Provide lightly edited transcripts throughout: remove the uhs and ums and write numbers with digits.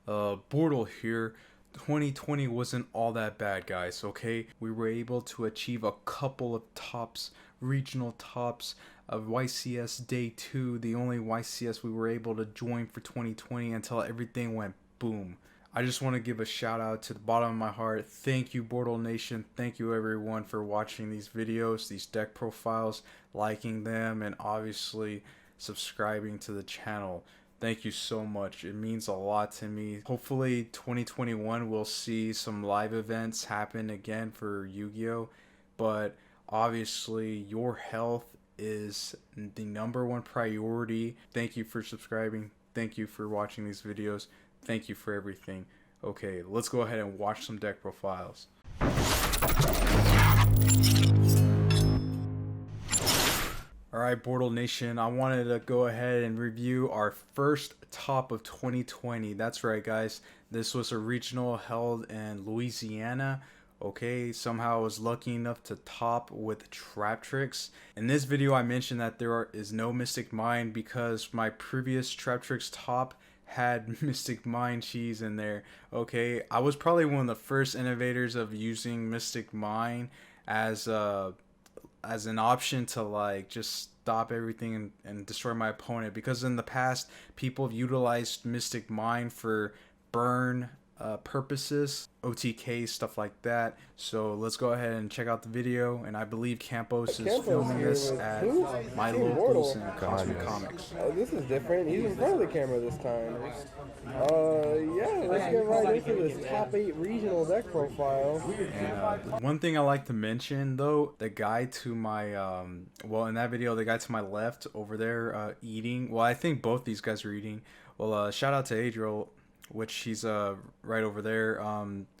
BORTLE here. 2020 wasn't all that bad, guys, okay? We were able to achieve a couple of tops, regional tops of YCS Day 2, the only YCS we were able to join for 2020 until everything went boom. I just want to give a shout out to the bottom of my heart. Thank you, BORTLE Nation. Thank you, everyone, for watching these videos, these deck profiles, liking them, and obviously subscribing to the channel. Thank you so much. It means a lot to me. Hopefully 2021 we'll see some live events happen again for Yu-Gi-Oh! But obviously your health is the #1 priority. Thank you for subscribing. Thank you for watching these videos. Thank you for everything. Okay, let's go ahead and watch some deck profiles. Alright, BORTLE Nation, I wanted to go ahead and review our first top of 2020. That's right, guys. This was a regional held in Louisiana. Okay, somehow I was lucky enough to top with Trap Tricks. In this video, I mentioned that there is no Mystic Mine because my previous Trap Tricks top had Mystic Mine cheese in there. Okay, I was probably one of the first innovators of using Mystic Mine as an option to like just stop everything and destroy my opponent, because in the past people have utilized Mystic Mine for burn purposes, OTK, stuff like that. So let's go ahead and check out the video, and I believe Campos is filming this at my locals in Cosmic Comics. This is different. He's in front of the camera this time. Yeah, let's get right into this top 8 regional deck profile. And one thing I like to mention though, the guy to my well, in that video, the guy to my left over there eating, well, I think both these guys are eating. Well, shout out to Adriel, which he's right over there,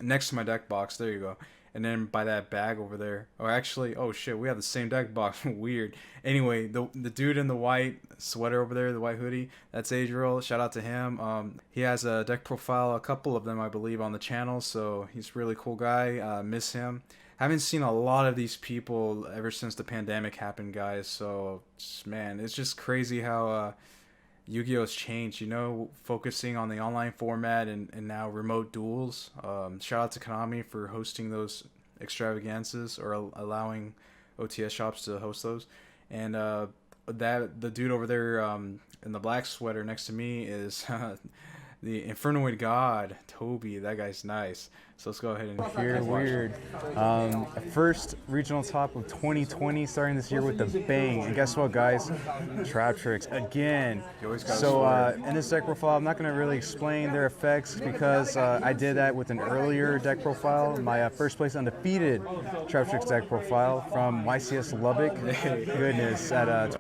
next to my deck box. There you go. And then by that bag over there, or actually, oh shit, we have the same deck box. Weird. Anyway, the dude in the white sweater over there, the white hoodie, that's Adriel. Shout out to him. He has a deck profile, a couple of them I believe, on the channel, so he's a really cool guy. Miss him. Haven't seen a lot of these people ever since the pandemic happened, guys. So man, it's just crazy how Yu-Gi-Oh! Has changed, you know, focusing on the online format and now remote duels. Shout out to Konami for hosting those extravaganzas, or allowing OTS shops to host those. And the dude over there in the black sweater next to me is the Infernoid God, Toby. That guy's nice. So let's go ahead and hear weird. First regional top of 2020, starting this year with a bang. And guess what, guys? Trap Tricks again. So in this deck profile, I'm not going to really explain their effects because I did that with an earlier deck profile. My first place undefeated Trap Tricks deck profile from YCS Lubbock. Goodness, at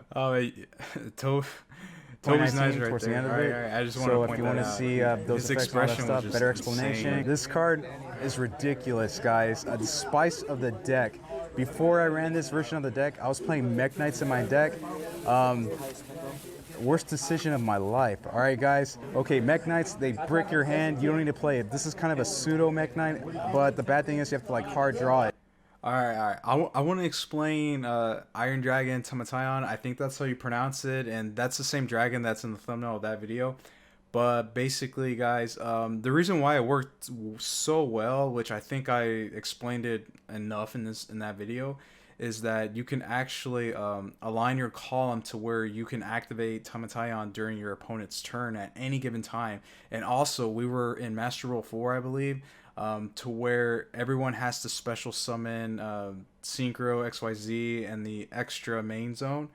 Toby's nice right towards the end of it. Right. I just want to point that out. So if you want to see those effects and all that stuff, better explanation. Insane. This card is ridiculous, guys. The spice of the deck. Before I ran this version of the deck, I was playing Mech Knights in my deck. Worst decision of my life. All right, guys. Okay, Mech Knights, they brick your hand. You don't need to play it. This is kind of a pseudo Mech Knight, but the bad thing is you have to like hard draw it. Alright. I want to explain Iron Dragon Tamataion. I think that's how you pronounce it, and that's the same dragon that's in the thumbnail of that video. But basically, guys, the reason why it worked so well, which I think I explained it enough in that video, is that you can actually align your column to where you can activate Tamataion during your opponent's turn at any given time. And also, we were in Master Rule 4, I believe, to where everyone has to special summon Synchro, XYZ, and the extra main zone,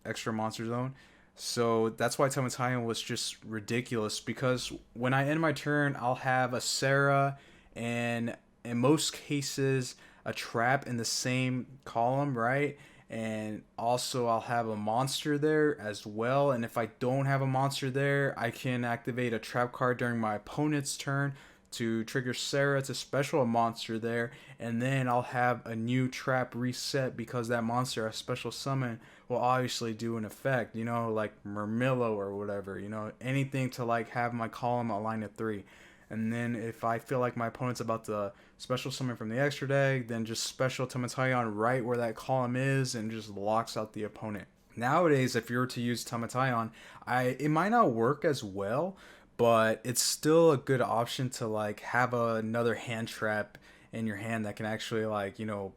extra monster zone. So that's why Tamataion was just ridiculous, because when I end my turn, I'll have a Sarah and in most cases a trap in the same column, right? And also I'll have a monster there as well. And if I don't have a monster there, I can activate a trap card during my opponent's turn to trigger Sarah to special a monster there, and then I'll have a new trap reset because that monster I special summon will obviously do an effect, you know, like Murmillo or whatever, you know, anything to like have my column align at 3. And then if I feel like my opponent's about to special summon from the extra deck, then just special Tamataion right where that column is and just locks out the opponent. Nowadays, if you were to use Tamataion, it might not work as well, but it's still a good option to like have another hand trap in your hand that can actually like, you know,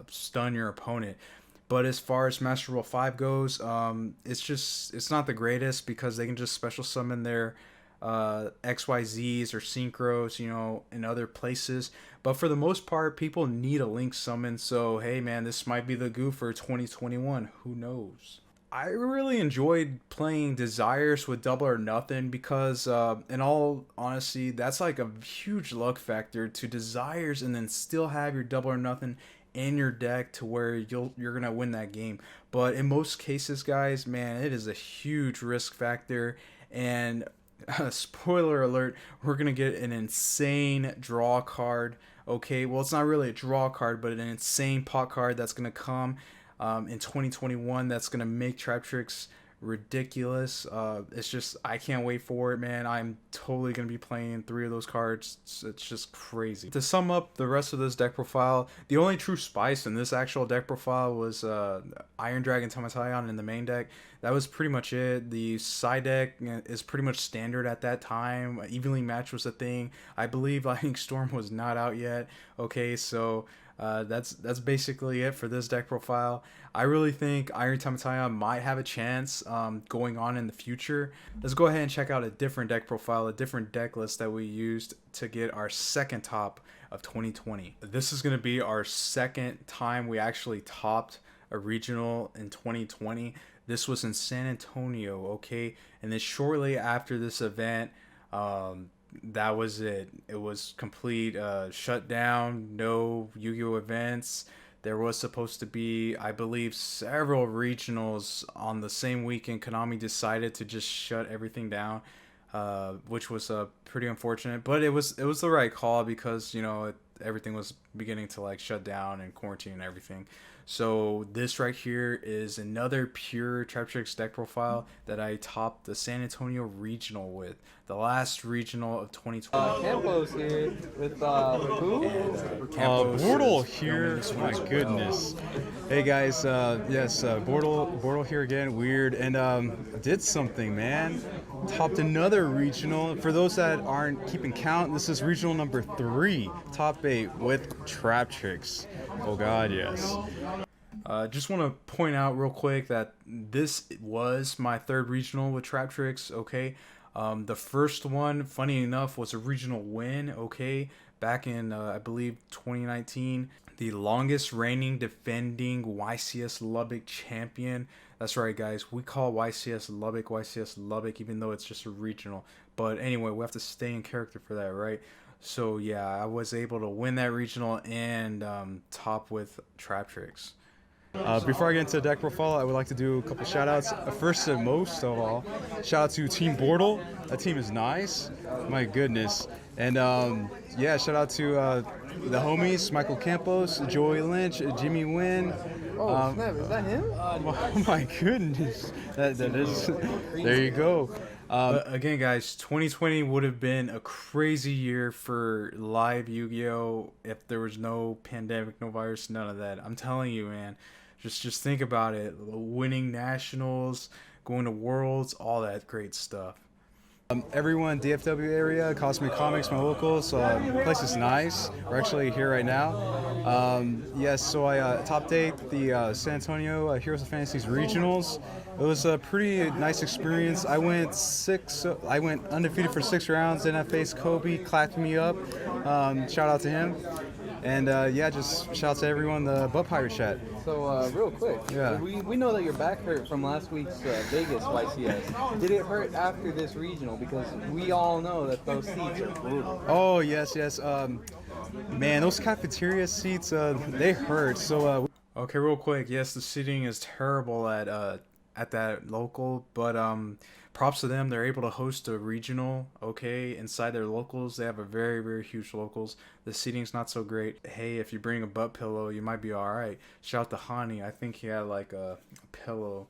stun your opponent. But as far as Master Rule 5 goes, it's not the greatest because they can just special summon their XYZs or synchros, you know, in other places. But for the most part, people need a link summon. So hey man, this might be the goo for 2021. Who knows? I really enjoyed playing Desires with Double or Nothing because, in all honesty, that's like a huge luck factor to Desires and then still have your Double or Nothing in your deck to where you're gonna win that game. But in most cases, guys, man, it is a huge risk factor. And spoiler alert, we're gonna get an insane draw card. Okay, well, it's not really a draw card, but an insane pot card that's gonna come in 2021 that's gonna make Trap Tricks ridiculous. It's just, I can't wait for it, man. I'm totally gonna be playing 3 of those cards. It's just crazy. To sum up the rest of this deck profile, the only true spice in this actual deck profile was Iron Dragon Tamataion in the main deck. That was pretty much it. The side deck is pretty much standard at that time. Evenly Match was a thing. I believe Lightning Storm was not out yet. Okay, so that's basically it for this deck profile. I really think Iron Tamataya might have a chance going on in the future. Let's go ahead and check out a different deck profile, a different deck list that we used to get our second top of 2020. This is going to be our second time we actually topped a regional in 2020. This was in San Antonio, okay? And then shortly after this event, that was it. It was complete shutdown, no Yu-Gi-Oh events. There was supposed to be, I believe, several regionals on the same weekend. Konami decided to just shut everything down, which was pretty unfortunate. But it was the right call because, you know, everything was beginning to like shut down and quarantine and everything. So this right here is another pure Trap Tricks deck profile that I topped the San Antonio Regional with. The last regional of 2020. Campos here with who? BORTLE here. My goodness. Hey guys, yes, BORTLE here again. Weird, and did something, man. Topped another regional. For those that aren't keeping count, this is regional number 3, top 8 with Trap Tricks. Oh God, yes. Just want to point out real quick that this was my 3rd regional with Trap Tricks, okay? The first one, funny enough, was a regional win, okay? Back in, I believe, 2019. The longest reigning defending YCS Lubbock champion. That's right, guys. We call YCS Lubbock, even though it's just a regional. But anyway, we have to stay in character for that, right? So, yeah, I was able to win that regional and top with Trap Tricks. Before I get into the deck profile, I would like to do a couple shout outs. First and most of all, shout out to Team BORTLE. That team is nice. My goodness. And yeah, shout out to the homies, Michael Campos, Joey Lynch, Jimmy Wynn. Oh, snap, is that him? Oh my goodness. That is, there you go. Again, guys, 2020 would have been a crazy year for live Yu-Gi-Oh! If there was no pandemic, no virus, none of that. I'm telling you, man. Just think about it. Winning nationals, going to worlds, all that great stuff. Everyone, DFW area, Cosmic Comics, my locals. The place is nice. We're actually here right now. Yes, so I top 8 the San Antonio Heroes of Fantasies regionals. It was a pretty nice experience. I went undefeated for 6 rounds, and I faced Kobe, clapped me up. Shout out to him. And yeah, just shout out to everyone, the Butt Pirate chat. So real quick, Yeah. we know that your back hurt from last week's Vegas YCS. Did it hurt after this regional? Because we all know that those seats are brutal. Oh yes. Man, those cafeteria seats, they hurt. So Okay, real quick. Yes, the seating is terrible at that local, but props to them. They're able to host a regional, okay, inside their locals. They have a very, very huge locals. The seating's not so great. Hey, if you bring a butt pillow, you might be all right. Shout out to Hani. I think he had like a pillow.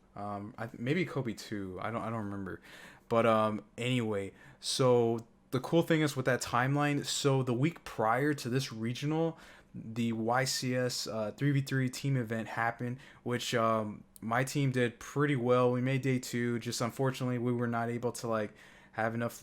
Maybe Kobe too. I don't remember. But anyway, so the cool thing is with that timeline. So the week prior to this regional, the YCS 3v3 team event happened, which my team did pretty well. We made day 2. Just unfortunately, we were not able to like have enough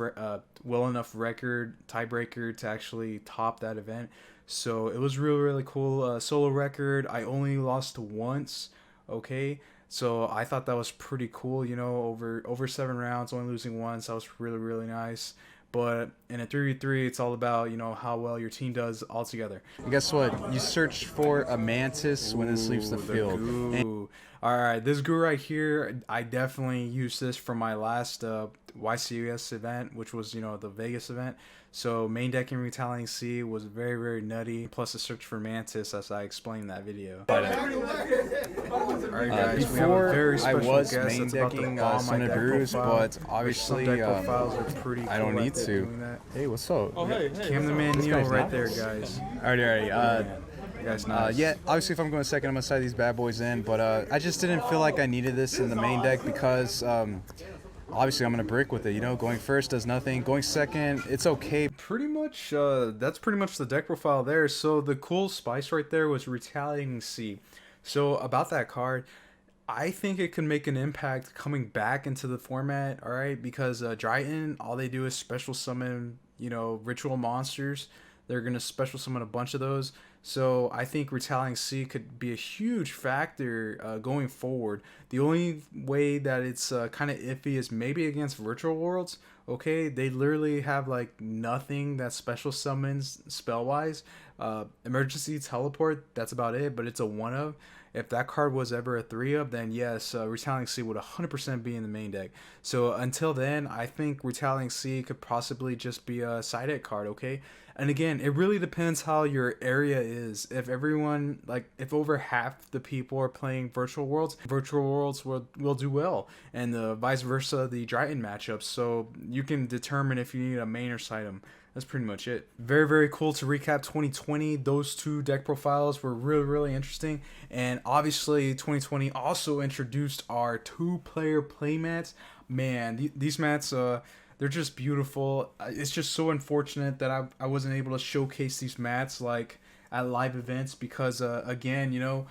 well enough record tiebreaker to actually top that event. So it was really cool. Solo record, I only lost once. Okay, so I thought that was pretty cool. You know, over 7 rounds, only losing once. That was really nice. But in a 3v3, it's all about, you know, how well your team does all together. And guess what? You search for a mantis when it leaves the field. Goo. All right, this goo right here, I definitely used this for my last YCS event, which was, you know, the Vegas event. So main decking Retaliating Sea was very nutty. Plus a search for mantis, as I explained in that video. All right, guys, we have a very Before I special was guest main that's about to decking bomb my Son of deck Brews, profile, but which obviously some deck profiles are pretty I don't cool need at to. doing that. Hey, what's up? Oh, hey. Cameraman Neil guy's right there, nice. guys. Alrighty. You guys nice. Yeah, obviously if I'm going second, I'm gonna side these bad boys in, but I just didn't feel like I needed this in the main deck because obviously I'm gonna brick with it. You know, going first does nothing. Going second, it's okay. Pretty much, that's pretty much the deck profile there. So the cool spice right there was Retaliating Sea. So about that card, I think it could make an impact coming back into the format, all right? Because Dryden, all they do is special summon, you know, ritual monsters. They're going to special summon a bunch of those. So I think Retaliating Sea could be a huge factor going forward. The only way that it's kind of iffy is maybe against Virtual Worlds. Okay, they literally have like nothing that special summons spell-wise. Emergency Teleport, that's about it, but it's a 1-of. If that card was ever a 3-of, then yes, Retaliating Sea would 100% be in the main deck. So until then, I think Retaliating Sea could possibly just be a side deck card, okay? And again, it really depends how your area is. If everyone, like, if over half the people are playing Virtual Worlds will do well. And vice versa, the Dryden matchups. So you can determine if you need a main or side them. That's pretty much it. Very cool to recap 2020. Those two deck profiles were really interesting. And obviously 2020 also introduced our 2-player playmats. Man, these mats, they're just beautiful. It's just so unfortunate that I wasn't able to showcase these mats like at live events because again, you know,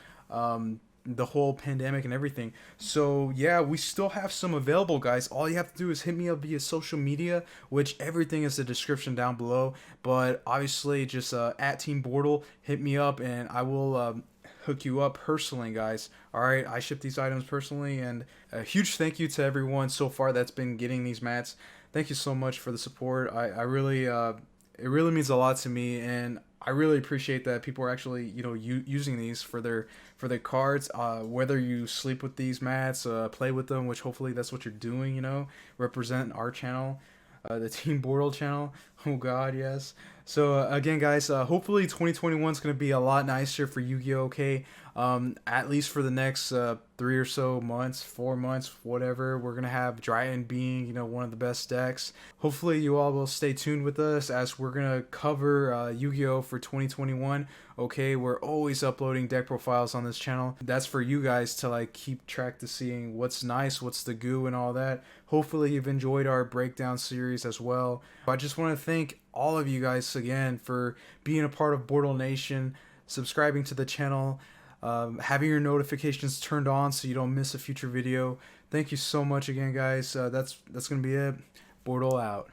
the whole pandemic and everything. So yeah, we still have some available, guys. All you have to do is hit me up via social media, which everything is the description down below. But obviously just at teambortle, hit me up and I will hook you up personally, guys. All right, I ship these items personally, and a huge thank you to everyone so far that's been getting these mats. Thank you so much for the support. I really it really means a lot to me, and I really appreciate that people are actually, you know, using these for their cards. Whether you sleep with these mats, play with them, which hopefully that's what you're doing, you know, represent our channel, the Team BORTLE channel. Oh God, yes. So again, guys, hopefully 2021 is going to be a lot nicer for Yu-Gi-Oh! Okay, at least for the next 3 or so months, 4 months, whatever. We're gonna have Dryden being, you know, one of the best decks. Hopefully you all will stay tuned with us as we're gonna cover Yu-Gi-Oh! For 2021. Okay, we're always uploading deck profiles on this channel. That's for you guys to like keep track to seeing what's nice, what's the goo and all that. Hopefully you've enjoyed our breakdown series as well. I just want to thank all of you guys again for being a part of BORTLE Nation, subscribing to the channel, having your notifications turned on so you don't miss a future video. Thank you so much again, guys. That's gonna be it. BORTLE out.